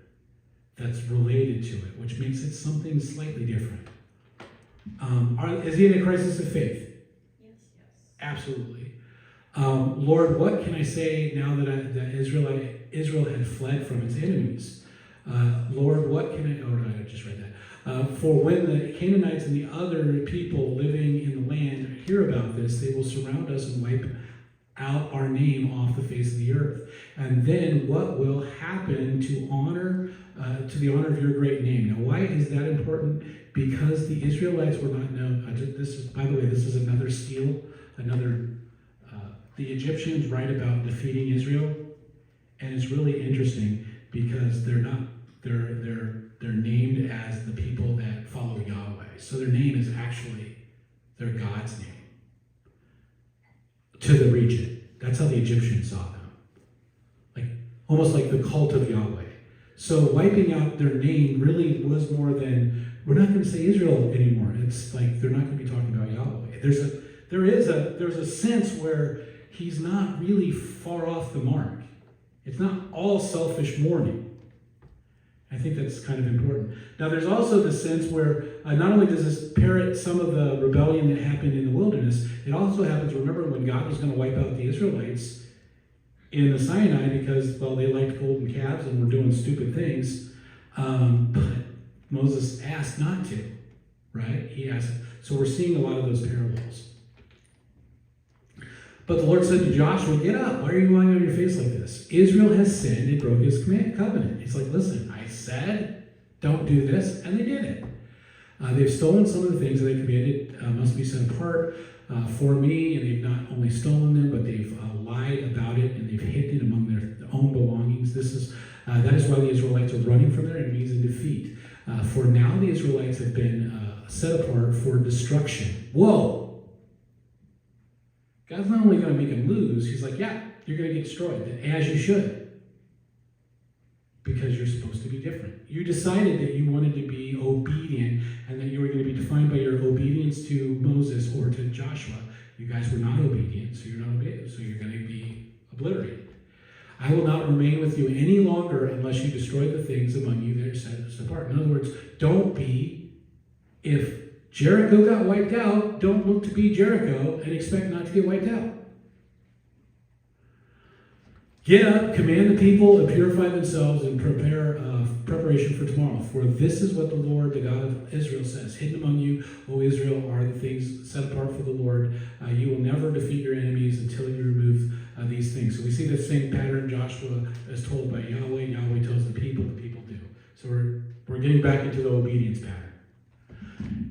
that's related to it, which makes it something slightly different. Is he in a crisis of faith? Yes. Absolutely. Lord, what can I say now that Israel had fled from its enemies? Lord, what can I just read that. For when the Canaanites and the other people living in the land hear about this, they will surround us and wipe out our name off the face of the earth. And then what will happen to the honor of your great name? Now, why is that important? Because the Israelites were not known. By the way, this is another steal. The Egyptians write about defeating Israel, and it's really interesting because they're named as the people that follow Yahweh. So their name is actually their God's name to the region. That's how the Egyptians saw them. Almost like the cult of Yahweh. So wiping out their name really was more than, we're not going to say Israel anymore. It's like they're not going to be talking about Yahweh. There's a sense where he's not really far off the mark. It's not all selfish mourning. I think that's kind of important. Now, there's also the sense where not only does this parrot some of the rebellion that happened in the wilderness, it also happens, remember, when God was going to wipe out the Israelites in the Sinai because, well, they liked golden calves and were doing stupid things. But Moses asked not to, right? He asked. So we're seeing a lot of those parallels. But the Lord said to Joshua, get up. Why are you lying on your face like this? Israel has sinned and broke his covenant. He's like, listen, I said, don't do this, and they did it. They've stolen some of the things that they commanded must be set apart for me, and they've not only stolen them, but they've lied about it, and they've hidden it among their own belongings. That is why the Israelites are running from their enemies in defeat. For now the Israelites have been set apart for destruction. Whoa! God's not only going to make them lose, he's like, yeah, you're going to get destroyed, as you should. Because you're supposed to be different. You decided that you wanted to be obedient and that you were going to be defined by your obedience to Moses or to Joshua. You guys were not obedient, so you're not obedient, so you're going to be obliterated. I will not remain with you any longer unless you destroy the things among you that are set apart. In other words, don't be, if Jericho got wiped out, don't look to be Jericho and expect not to get wiped out. Get up, command the people, and purify themselves, and prepare preparation for tomorrow. For this is what the Lord, the God of Israel, says. Hidden among you, O Israel, are the things set apart for the Lord. You will never defeat your enemies until you remove these things. So we see the same pattern. Joshua is told by Yahweh, Yahweh tells the people do. So we're getting back into the obedience pattern.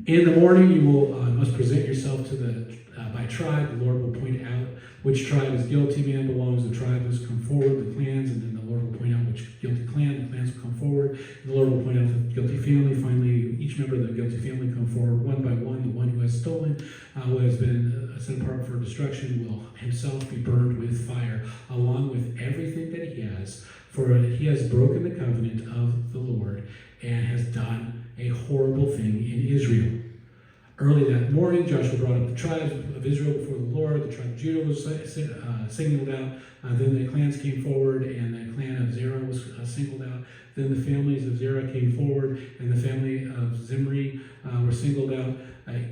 In the morning, you will must present yourself to the by tribe. The Lord will point out which tribe is guilty man belongs. The tribe must come forward, the clans, and then the Lord will point out which guilty clan. The clans will come forward. The Lord will point out the guilty family. Finally, each member of the guilty family come forward one by one. The one who has stolen, who has been set apart for destruction, will himself be burned with fire, along with everything that he has. For he has broken the covenant of the Lord and has done a horrible thing in Israel. Early that morning, Joshua brought up the tribes of Israel before the Lord. The tribe of Judah was singled out. Then the clans came forward, and the clan of Zerah was singled out. Then the families of Zerah came forward, and the family of Zimri were singled out.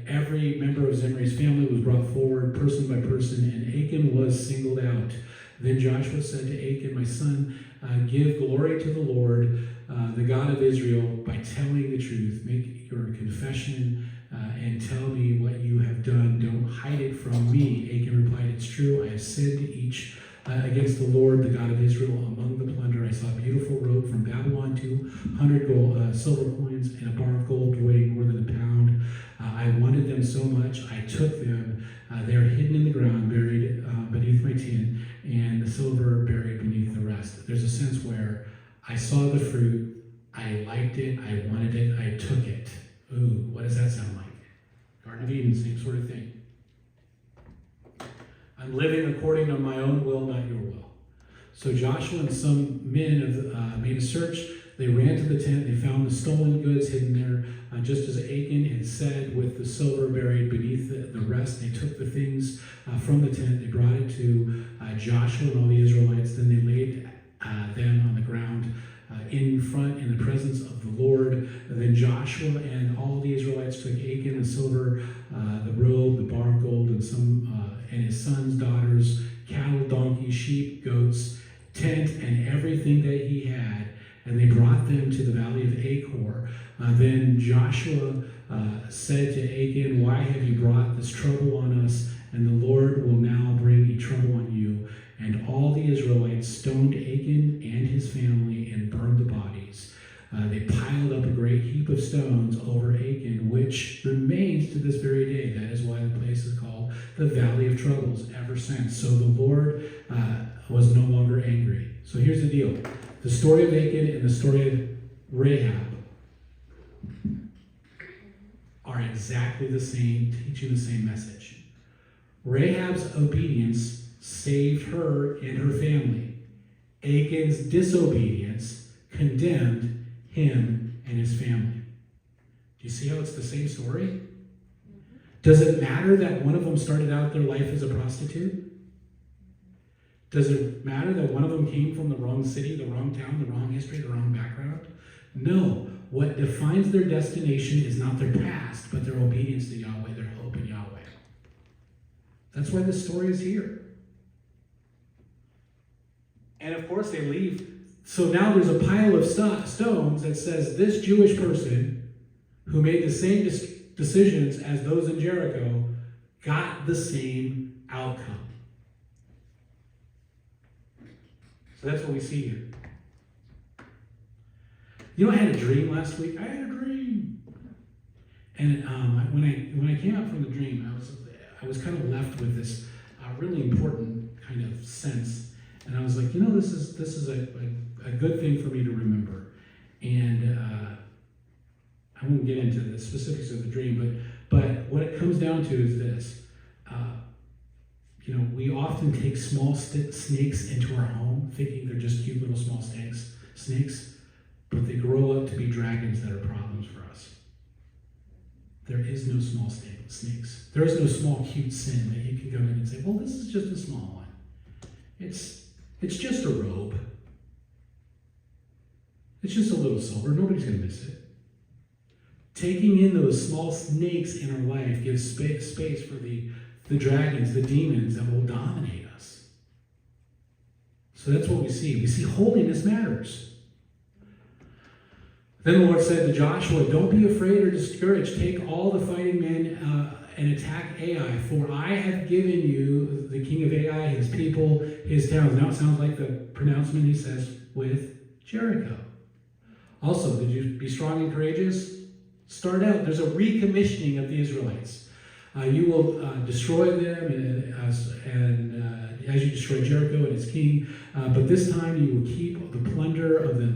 Every member of Zimri's family was brought forward, person by person, and Achan was singled out. Then Joshua said to Achan, my son, give glory to the Lord, the God of Israel, by telling the truth. Make your confession and tell me what you have done. Don't hide it from me. Achan replied, it's true. I have sinned each against the Lord, the God of Israel. Among the plunder, I saw a beautiful robe from Babylon, 200 gold, silver coins, and a bar of gold weighing more than a pound. I wanted them so much, I took them. They are hidden in the ground, buried beneath my tent, and the silver buried beneath the rest. There's a sense where I saw the fruit, I liked it, I wanted it, I took it. Ooh, what does that sound like? Garden of Eden, same sort of thing. I'm living according to my own will, not your will. So Joshua and some men made a search. They ran to the tent. They found the stolen goods hidden there, just as Achan had said, with the silver buried beneath the rest. They took the things from the tent. They brought it to Joshua and all the Israelites. Then they laid them on the ground in front in the presence of the Lord. Then Joshua and all the Israelites took Achan, the silver, the robe, the bar of gold, and his sons, daughters, cattle, donkeys, sheep, goats, tent, and everything that he had, and they brought them to the valley of Achor. Then Joshua said to Achan, why have you brought this trouble on us? And the Lord will now bring a trouble on you. And all the Israelites stoned Achan and his family and burned the bodies. They piled up a great heap of stones over Achan, which remains to this very day. That is why the place is called the Valley of Troubles ever since. So the Lord was no longer angry. So here's the deal. The story of Achan and the story of Rahab are exactly the same, teaching the same message. Rahab's obedience saved her and her family. Achan's disobedience condemned him and his family. Do you see how it's the same story? Does it matter that one of them started out their life as a prostitute? Does it matter that one of them came from the wrong city, the wrong town, the wrong history, the wrong background? No. What defines their destination is not their past, but their obedience to Yahweh, their hope in Yahweh. That's why this story is here. And of course they leave. So now there's a pile of stones that says this Jewish person who made the same decisions as those in Jericho got the same outcome. So that's what we see here. You know, I had a dream last week. I had a dream. And when I came out from the dream, I was kind of left with this really important kind of sense. And I was like, you know, this is a good thing for me to remember. And I won't get into the specifics of the dream, but what it comes down to is this. You know, we often take small snakes into our home, thinking they're just cute little small snakes, but they grow up to be dragons that are problems for us. There is no small snakes. There is no small cute sin that you can go in and say, well, this is just a small one. It's just a robe. It's just a little silver. Nobody's going to miss it. Taking in those small snakes in our life gives space for the dragons, the demons that will dominate us. So that's what we see. We see holiness matters. Then the Lord said to Joshua, don't be afraid or discouraged. Take all the fighting men and attack Ai, for I have given you the king of Ai, his people, his towns. Now it sounds like the pronouncement he says with Jericho. Also, did you be strong and courageous? Start out. There's a recommissioning of the Israelites. You will destroy them as you destroy Jericho and its king. But this time you will keep the plunder of the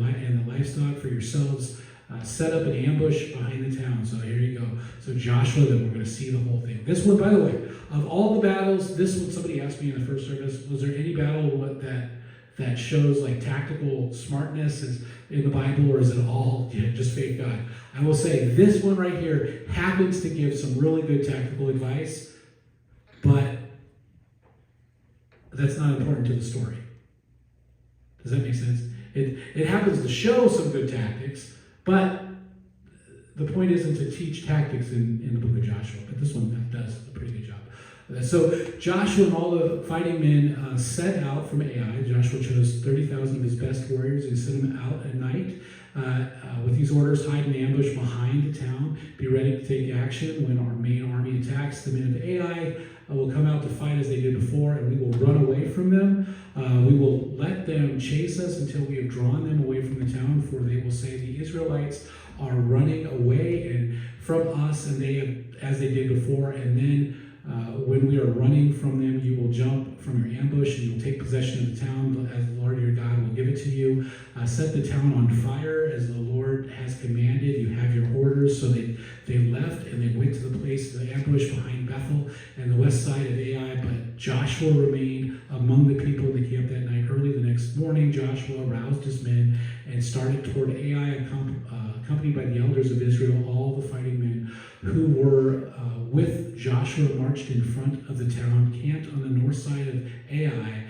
livestock for yourselves. Set up an ambush behind the town. So here you go. So Joshua, then we're going to see the whole thing. This one, by the way, of all the battles, this one, somebody asked me in the first service, was there any battle that shows like tactical smartness is in the Bible, or is it all just faith God? I will say this one right here happens to give some really good tactical advice, but that's not important to the story. Does that make sense? It happens to show some good tactics, but the point isn't to teach tactics in the book of Joshua, but this one does a pretty good job. So Joshua and all the fighting men set out from Ai. Joshua chose 30,000 of his best warriors and sent them out at night with these orders: hide an ambush behind the town, be ready to take action when our main army attacks. The men of Ai will come out to fight as they did before, and we will run away from them. We will let them chase us until we have drawn them away from the town, for they will say the Israelites are running away and from us, and as they did before. And then when we are running from them, you will jump from your ambush and you'll take possession of the town as the Lord your God will give it to you. Set the town on fire as the Lord has commanded. You have your orders. So they left and they went to the place of the ambush behind Bethel and the west side of Ai. But Joshua remained among the people that camped that night. Early the next morning, Joshua roused his men and started toward Ai, accompanied by the elders of Israel. All the fighting men who were with Joshua marched in front of the town, camped on the north side of Ai,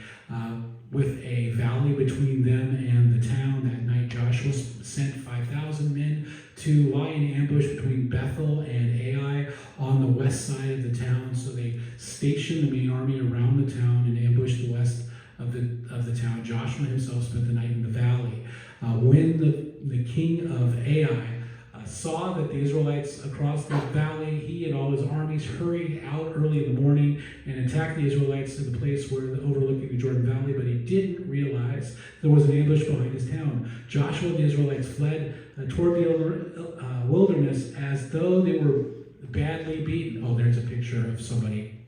with a valley between them and the town. That night Joshua sent 5,000 men to lie in ambush between Bethel and Ai on the west side of the town. So they stationed the main army around the town and ambushed the west of the town. Joshua himself spent the night in the valley. When the king of Ai saw that the Israelites across the valley, he and all his armies hurried out early in the morning and attacked the Israelites in the place overlooking the Jordan Valley, but he didn't realize there was an ambush behind his town. Joshua and the Israelites fled toward the wilderness as though they were badly beaten. Oh, there's a picture of somebody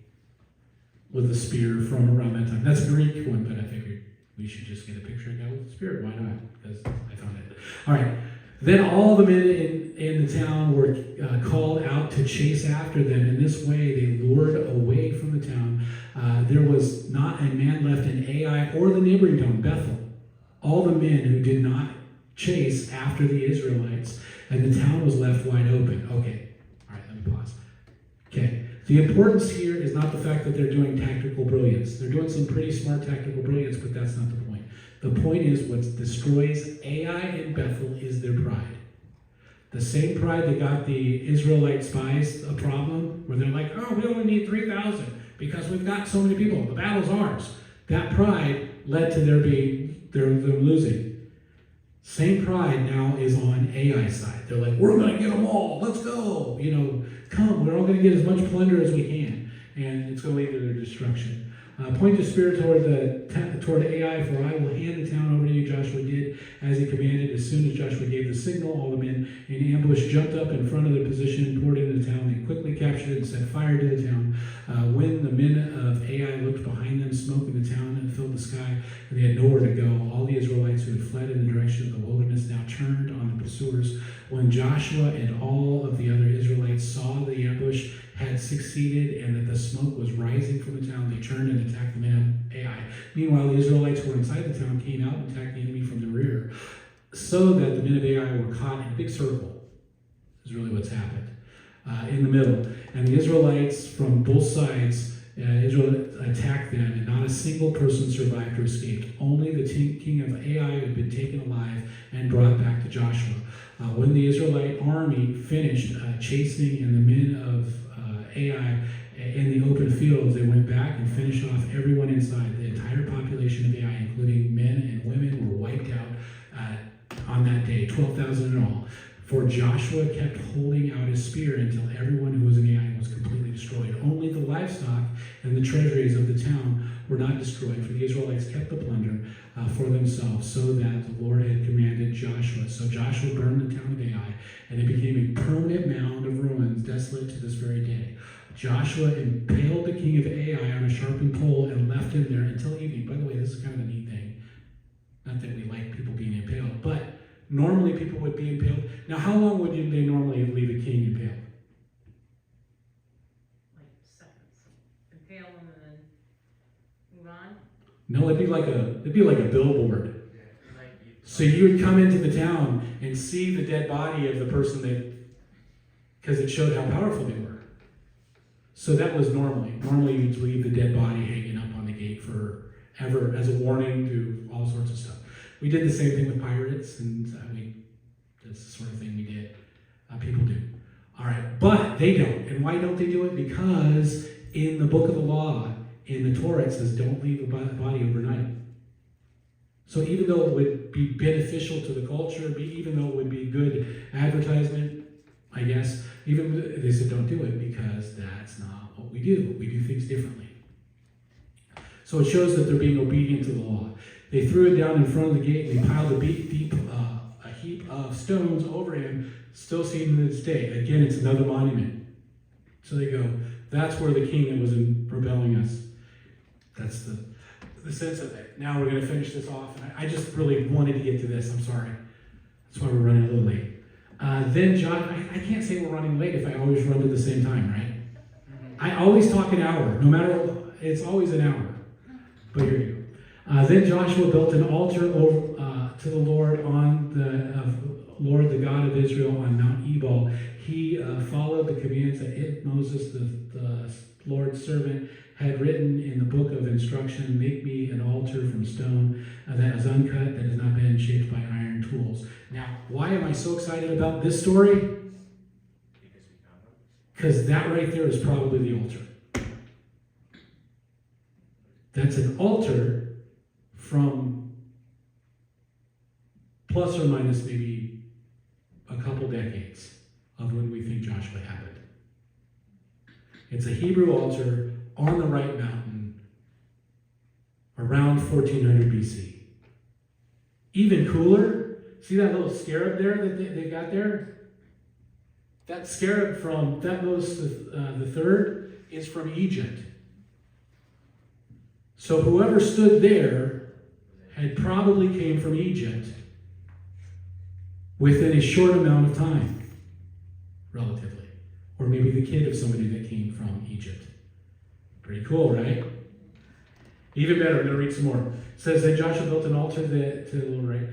with a spear from around that time. That's a Greek one, but I figured we should just get a picture of a guy with a spear. Why not? Because I found it. All right. Then all the men in the town were called out to chase after them. In this way, they lured away from the town. There was not a man left in Ai or the neighboring town, Bethel. All the men who did not chase after the Israelites, and the town was left wide open. Okay, all right, let me pause. Okay, the importance here is not the fact that they're doing tactical brilliance. They're doing some pretty smart tactical brilliance, but that's not the point. The point is what destroys Ai and Bethel is their pride. The same pride that got the Israelite spies a problem, where they're like, oh, we only need 3,000 because we've got so many people. The battle's ours. That pride led to them losing. Same pride now is on Ai's side. They're like, we're going to get them all. Let's go. Come. We're all going to get as much plunder as we can. And it's going to lead to their destruction. Point the spear toward Ai, for I will hand the town over to you. Joshua did as he commanded. As soon as Joshua gave the signal, all the men in ambush jumped up in front of their position and poured into the town. They quickly captured it and set fire to the town. When the men of Ai looked behind them, smoke in the town and filled the sky, and they had nowhere to go. All the Israelites who had fled in the direction of the wilderness now turned on the pursuers. When Joshua and all of the other Israelites saw the ambush had succeeded and that the smoke was rising from the town, they turned and attacked the men of Ai. Meanwhile, the Israelites who were inside the town came out and attacked the enemy from the rear, so that the men of Ai were caught in a big circle. Is really what's happened. In the middle. And the Israelites from both sides, Israel attacked them, and not a single person survived or escaped. Only the king of Ai had been taken alive and brought back to Joshua. When the Israelite army finished chasing and the men of Ai in the open fields, they went back and finished off everyone inside. The entire population of Ai, including men and women, were wiped out on that day, 12,000 in all. For Joshua kept holding out his spear until everyone who was in Ai was completely destroyed. Only the livestock and the treasuries of the town were not destroyed, for the Israelites kept the plunder for themselves, so that the Lord had commanded Joshua. So Joshua burned the town of Ai, and it became a permanent mound of ruins, desolate to this very day. Joshua impaled the king of Ai on a sharpened pole and left him there until evening. By the way, this is kind of a neat thing. Not that we like people being impaled, but normally people would be impaled. Now, how long would they normally leave a king impaled? Like seconds. Impale them and then move on. No, it'd be like a billboard. So you would come into the town and see the dead body of the person because it showed how powerful they were. So that was normally you'd leave the dead body hanging up on the gate forever as a warning to all sorts of stuff. We did the same thing with pirates, and that's the sort of thing we did. People do. All right, but they don't. And why don't they do it? Because in the book of the law, in the Torah, it says don't leave a body overnight. So even though it would be beneficial to the culture, even though it would be good advertisement, I guess, even they said don't do it because that's not what we do. We do things differently. So it shows that they're being obedient to the law. They threw it down in front of the gate and they piled a heap of stones over him, still seen to this day. Again, it's another monument. So they go, that's where the king that was rebelling us. That's the sense of it. Now we're going to finish this off. And I just really wanted to get to this. I'm sorry. That's why we're running a little late. Then John, I can't say we're running late if I always run at the same time, right? I always talk an hour. No matter what, it's always an hour. But here you go. Then Joshua built an altar to the Lord Lord, the God of Israel, on Mount Ebal. He followed the commands that Moses, the Lord's servant, had written in the book of instruction. Make me an altar from stone that is uncut, that has not been shaped by iron tools. Now, why am I so excited about this story? Because that right there is probably the altar. That's an altar from plus or minus maybe a couple decades of when we think Joshua happened. It's a Hebrew altar on the right mountain around 1400 BC. Even cooler, see that little scarab there that they got there? That scarab from Thutmose the third is from Egypt. So whoever stood there had probably came from Egypt within a short amount of time, relatively. Or maybe the kid of somebody that came from Egypt. Pretty cool, right? Even better, I'm going to read some more. It says that Joshua built an altar to the Lord, right?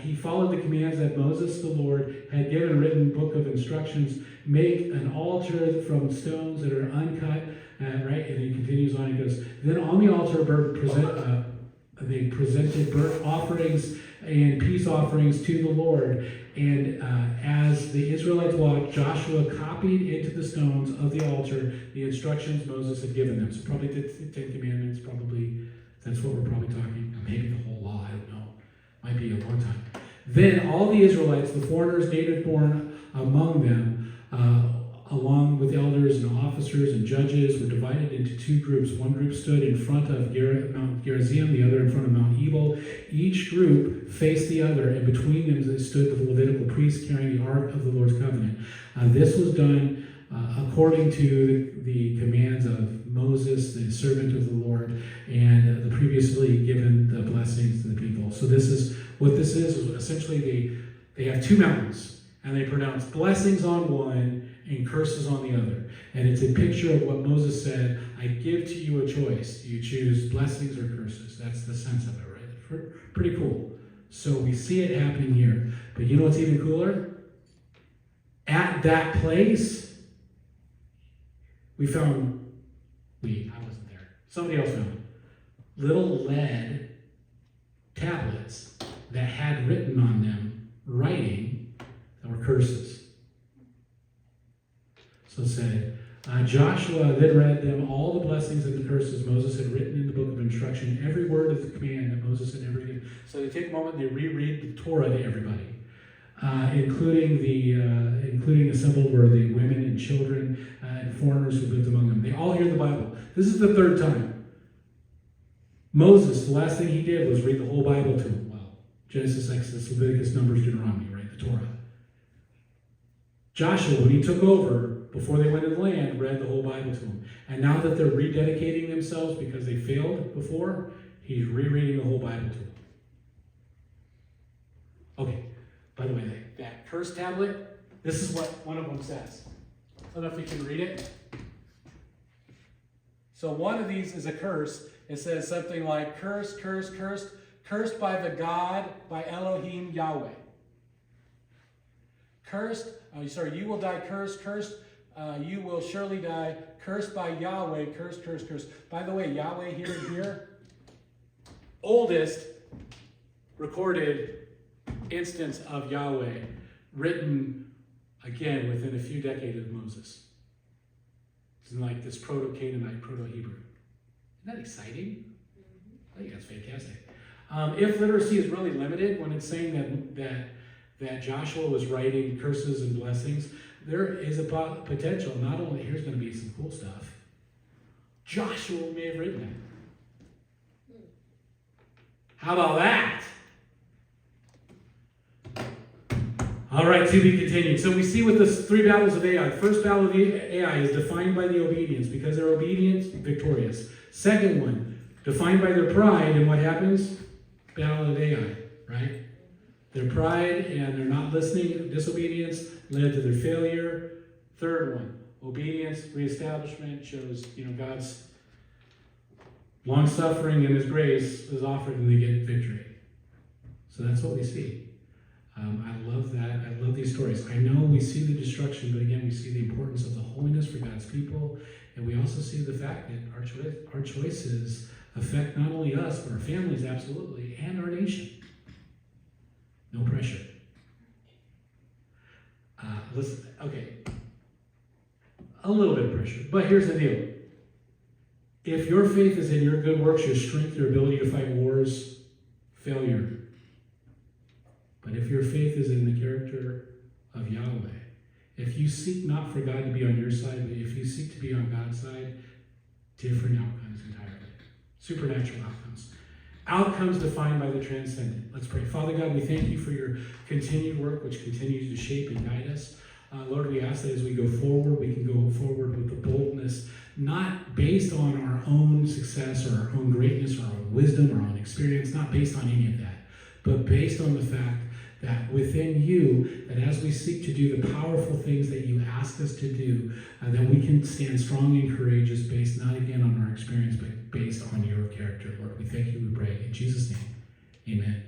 He followed the commands that Moses, the Lord, had given a written book of instructions. Make an altar from stones that are uncut, right? And he continues on, he goes, then on the altar they presented burnt offerings and peace offerings to the Lord. And as the Israelites walked, Joshua copied into the stones of the altar the instructions Moses had given them. So probably the Ten Commandments, probably, that's what we're probably talking. Maybe the whole law, I don't know. Might be a long time. Then all the Israelites, the foreigners, native born among them, along with elders and officers and judges, were divided into two groups. One group stood in front of Mount Gerizim, the other in front of Mount Ebal. Each group faced the other, and between them stood the Levitical priests carrying the Ark of the Lord's Covenant. This was done according to the commands of Moses, the servant of the Lord, and the previously given the blessings to the people. So this is essentially they have two mountains, and they pronounce blessings on one and curses on the other. And it's a picture of what Moses said, I give to you a choice. You choose blessings or curses. That's the sense of it, right? Pretty cool. So we see it happening here. But you know what's even cooler? At that place, I wasn't there. Somebody else found little lead tablets that had written on them writing that were curses. So it said, Joshua then read them all the blessings and the curses Moses had written in the book of instruction, every word of the command that Moses had ever given. So they take a moment and they reread the Torah to everybody. including the symbol were the women and children and foreigners who lived among them. They all hear the Bible. This is the third time. Moses, the last thing he did was read the whole Bible to them. Well, Genesis, Exodus, Leviticus, Numbers, Deuteronomy, right? The Torah. Joshua, when he took over, before they went to the land, read the whole Bible to them. And now that they're rededicating themselves because they failed before, he's rereading the whole Bible to them. Okay, by the way, that curse tablet, this is what one of them says. I don't know if you can read it. So one of these is a curse. It says something like, cursed, cursed, cursed, cursed by the God, by Elohim Yahweh. Cursed, you will die cursed, cursed, you will surely die, cursed by Yahweh, cursed, cursed, cursed. By the way, Yahweh here, oldest recorded instance of Yahweh, written, again, within a few decades of Moses. It's like this Proto-Canaanite, Proto-Hebrew. Isn't that exciting? I think that's fantastic. If literacy is really limited, when it's saying that Joshua was writing curses and blessings, there is a potential. Not only, here's going to be some cool stuff. Joshua may have written it. How about that? All right, to be continued. So we see with the three battles of Ai. First battle of Ai is defined by the obedience. Because they're obedient, victorious. Second one, defined by their pride, and what happens? Battle of Ai, right? Their pride and they're not listening, disobedience led to their failure. Third one, obedience, reestablishment shows, God's long suffering and His grace is offered and they get victory. So that's what we see. I love that. I love these stories. I know we see the destruction, but again, we see the importance of the holiness for God's people, and we also see the fact that our choices affect not only us, but our families, absolutely, and our nation. No pressure. Listen, okay. A little bit of pressure, but here's the deal. If your faith is in your good works, your strength, your ability to fight wars, failure. But if your faith is in the character of Yahweh, if you seek not for God to be on your side, but if you seek to be on God's side, different outcomes entirely. Supernatural outcomes. Outcomes defined by the transcendent. Let's pray. Father God, we thank you for your continued work, which continues to shape and guide us. Lord, we ask that as we go forward, we can go forward with the boldness, not based on our own success or our own greatness or our own wisdom or our own experience, not based on any of that, but based on the fact that within you, that as we seek to do the powerful things that you ask us to do, that we can stand strong and courageous based not again on our experience, but based on your character. Lord, we thank you, we pray. In Jesus' name, amen.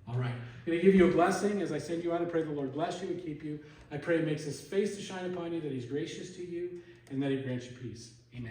All right. I'm going to give you a blessing as I send you out. I pray the Lord bless you and keep you. I pray He makes His face to shine upon you, that He's gracious to you, and that He grants you peace. Amen.